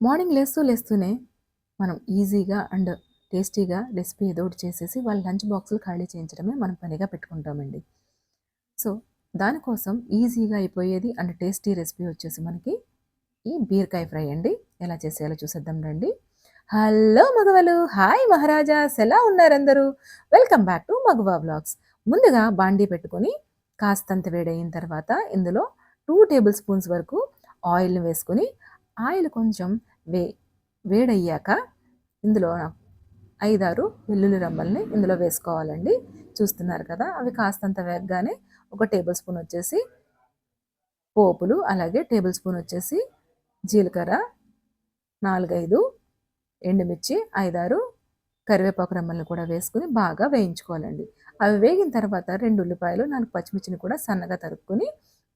Morning లేస్తూనే మనం ఈజీగా అండ్ టేస్టీగా రెసిపీ ఏదో ఒకటి చేసేసి వాళ్ళ లంచ్ బాక్సులు ఖాళీ చేయించడమే మనం పనిగా పెట్టుకుంటామండి. సో, దానికోసం ఈజీగా అయిపోయేది అండ్ టేస్టీ రెసిపీ వచ్చేసి మనకి ఈ బీరకాయ ఫ్రై అండి. ఎలా చేసేయాలో చూసేద్దాం రండి. హలో మగవలు! హాయ్ మహారాజాస్! ఎలా ఉన్నారందరూ? Welcome back to Maguva vlogs. ముందుగా బాండీ పెట్టుకొని కాస్తంత వేడయిన తర్వాత ఇందులో 2 టేబుల్ స్పూన్స్ వరకు ఆయిల్‌ని వేసుకొని ఆయిల్ కొంచెం వే వేడయ్యాక ఇందులో 5, 6 వెల్లుల్లి రమ్మల్ని ఇందులో వేసుకోవాలండి. చూస్తున్నారు కదా! అవి కాస్తంత వేగగానే ఒక టేబుల్ స్పూన్ వచ్చేసి పోపులు, అలాగే టేబుల్ స్పూన్ వచ్చేసి జీలకర్ర, 4, 5 ఎండుమిర్చి, 5, 6 కరివేపాకు రెమ్మల్ని కూడా వేసుకొని బాగా వేయించుకోవాలండి. అవి వేగిన తర్వాత 2 ఉల్లిపాయలు, 4 పచ్చిమిర్చిని కూడా సన్నగా తరుక్కొని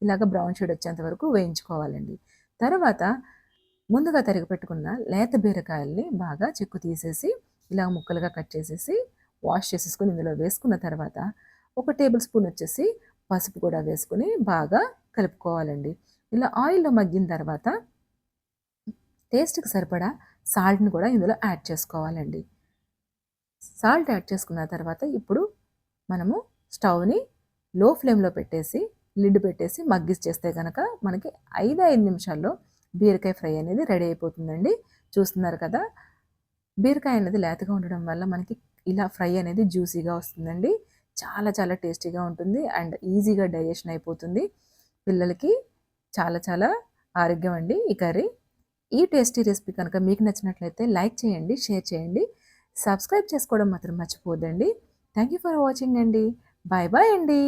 ఇలాగ బ్రౌన్ షేడ్ వచ్చేంత వరకు వేయించుకోవాలండి. తర్వాత ముందుగా తరిగి పెట్టుకున్న లేత బీరకాయల్ని బాగా చెక్కు తీసేసి ఇలా ముక్కలుగా కట్ చేసేసి వాష్ చేసేసుకొని ఇందులో వేసుకున్న తర్వాత ఒక టేబుల్ స్పూన్ వచ్చేసి పసుపు కూడా వేసుకొని బాగా కలుపుకోవాలండి. ఇలా ఆయిల్లో మగ్గిన తర్వాత టేస్ట్‌కి సరిపడా సాల్ట్‌ని కూడా ఇందులో యాడ్ చేసుకోవాలండి. సాల్ట్ యాడ్ చేసుకున్న తర్వాత ఇప్పుడు మనము స్టవ్‌ని లో ఫ్లేమ్‌లో పెట్టేసి లిడ్ పెట్టేసి మగ్గిచ్చేస్తే గనక మనకి 5 నిమిషాల్లో బీరకాయ ఫ్రై అనేది రెడీ అయిపోతుందండి. చూస్తున్నారు కదా! బీరకాయ అనేది లేతగా ఉండడం వల్ల మనకి ఇలా ఫ్రై అనేది జ్యూసీగా వస్తుందండి. చాలా చాలా టేస్టీగా ఉంటుంది అండ్ ఈజీగా డైజెషన్ అయిపోతుంది. పిల్లలకి చాలా చాలా ఆరోగ్యం అండి ఈ కర్రీ. ఈ టేస్టీ రెసిపీ కనుక మీకు నచ్చినట్లయితే లైక్ చేయండి, షేర్ చేయండి. సబ్స్క్రైబ్ చేసుకోవడం మాత్రం మర్చిపోవద్దండి. థ్యాంక్ యూ ఫర్ వాచింగ్ అండి. బాయ్ బాయ్ అండి.